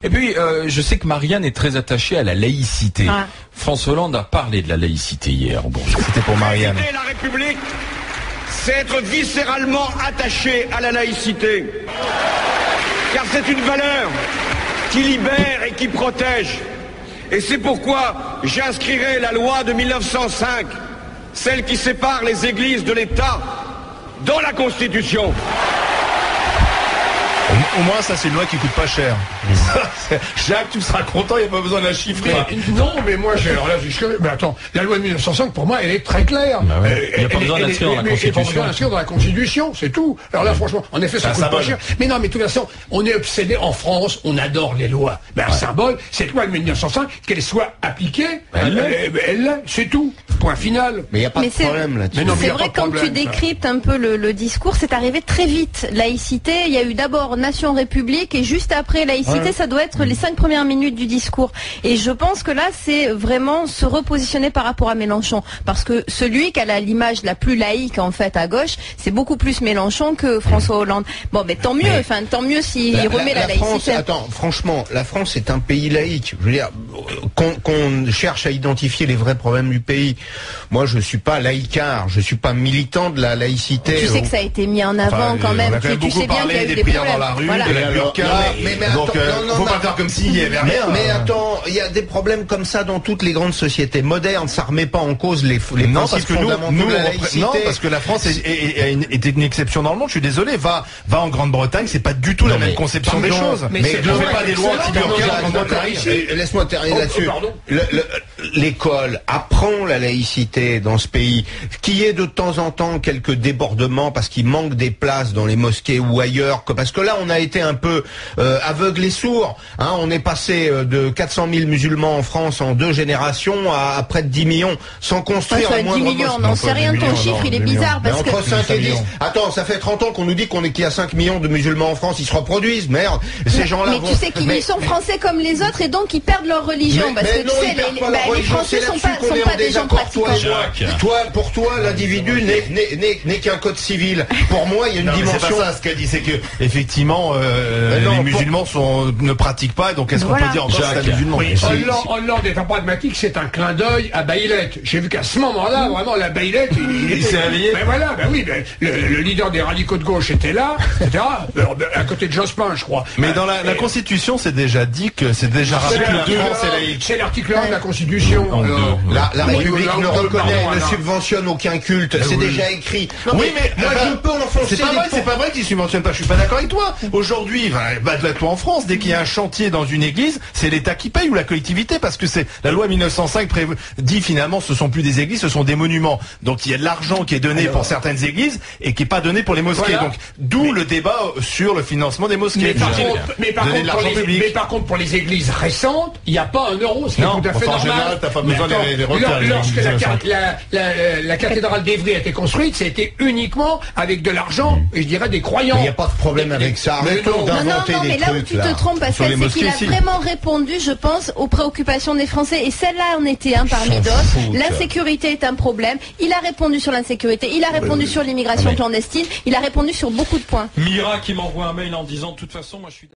Et puis, je sais que Marianne est très attachée à la laïcité. Ah. François Hollande a parlé de la laïcité hier. Bon, c'était pour Marianne. La République, c'est être viscéralement attaché à la laïcité. Car c'est une valeur qui libère et qui protège. Et c'est pourquoi j'inscrirai la loi de 1905, celle qui sépare les églises de l'État, dans la Constitution. Au moins, ça, c'est une loi qui coûte pas cher. Jacques, tu seras content, il n'y a pas besoin de la chiffrer. Non, mais moi, mais attends, la loi de 1905, pour moi, elle est très claire. Bah ouais. Il n'y a pas besoin d'inscrire dans la Constitution. Il n'y a pas besoin d'inscrire dans la Constitution, c'est tout. Alors là, franchement, en effet, ça coûte pas cher. Mais non, mais de toute façon, on est obsédé en France, on adore les lois. Ben, un symbole, cette loi de 1905, qu'elle soit appliquée, elle l'est, c'est tout. Point final. Mais il n'y a pas de problème là-dessus. C'est vrai, quand tu décryptes un peu le discours, c'est arrivé très vite. Laïcité, il y a eu d'abord Nation République et juste après laïcité, ça doit être les 5 premières minutes du discours. Et je pense que là, c'est vraiment se repositionner par rapport à Mélenchon. Parce que celui qui a l'image la plus laïque, en fait, à gauche, c'est beaucoup plus Mélenchon que François Hollande. Bon, mais tant mieux, tant mieux s'il remet la laïcité. France, attends, franchement, la France est un pays laïque. Je veux dire, qu'on cherche à identifier les vrais problèmes du pays. Moi, je suis pas laïcard, je suis pas militant de la laïcité. Tu sais que ça a été mis en avant quand même. Tu sais bien qu'il y a eu des prières problèmes. dans la rue, Voilà. de la burqa. Donc, faut pas faire comme s'il y avait rien. Mais attends, il y a des problèmes comme ça dans toutes les grandes sociétés modernes. Ça remet pas en cause les principes fondamentaux de la laïcité. Non, parce que la France est une exception dans le monde. Je suis désolé. Va en Grande-Bretagne, c'est pas du tout la même conception des choses. Mais ne fais pas des lois anti-burqa en Grande-Bretagne. Laisse-moi terminer là-dessus. L'école apprend la laïcité dans ce pays. Qu'il y ait de temps en temps quelques débordements parce qu'il manque des places dans les mosquées ou ailleurs, parce que là on a été un peu aveugles et sourds. Hein, on est passé de 400 000 musulmans en France en 2 générations à près de 10 millions sans construire la moindre 10 millions, non, c'est rien, ton chiffre il est bizarre parce que... Entre 5 et 10. Attends, ça fait 30 ans qu'on nous dit qu'il y a 5 millions de musulmans en France, ils se reproduisent, merde. Ces gens-là mais tu sais qu'ils sont français comme les autres et donc ils perdent leur religion parce que tu sais, les Français sont pas des gens pratiquants. Pour toi, l'individu n'est qu'un code civil. Pour moi, il y a une dimension. C'est pas ça ce qu'elle dit, c'est que effectivement les musulmans ne pratiquent pas, donc est-ce qu'on peut dire encore que c'est un musulman? Hollande est un pragmatique, c'est un clin d'œil à Baillet. J'ai vu qu'à ce moment-là, vraiment, la Baillet, il s'est réveillé. Ben voilà, ben oui, le leader des radicaux de gauche était là, etc. À côté de Jospin, je crois. Mais dans la Constitution, c'est déjà dit que c'est déjà rappelé que la France est laïque. C'est l'article 1 de la Constitution. La République ne reconnaît et ne subventionne aucun culte. C'est déjà écrit. Oui, mais moi, je peux enfoncer. C'est pas vrai qu'ils subventionnent pas. Je suis pas d'accord avec toi. Aujourd'hui, toi en France, dès qu'il y a un chantier dans une église, c'est l'État qui paye ou la collectivité, parce que c'est la loi 1905 dit finalement, ce sont plus des églises, ce sont des monuments. Donc il y a de l'argent qui est donné pour certaines églises et qui est pas donné pour les mosquées. Voilà. Donc d'où le débat sur le financement des mosquées. Mais par contre, pour les églises récentes, il n'y a pas 1 euro, ce qui est tout à fait normal. En général, t'as pas besoin des requins. Lorsque la cathédrale d'Évry a été construite, c'était uniquement avec de l'argent, et je dirais des croyants. Il n'y a pas de problème avec ça. Arrêtons d'inventer des mais là où trucs. tu te trompes, Pascal, c'est qu'il a vraiment répondu, je pense, aux préoccupations des Français. Et celle-là en était un parmi d'autres. L'insécurité est un problème. Il a répondu sur l'insécurité. Il a répondu sur l'immigration clandestine. Il a répondu sur beaucoup de points. Mira qui m'envoie un mail en disant, de toute façon, moi je suis...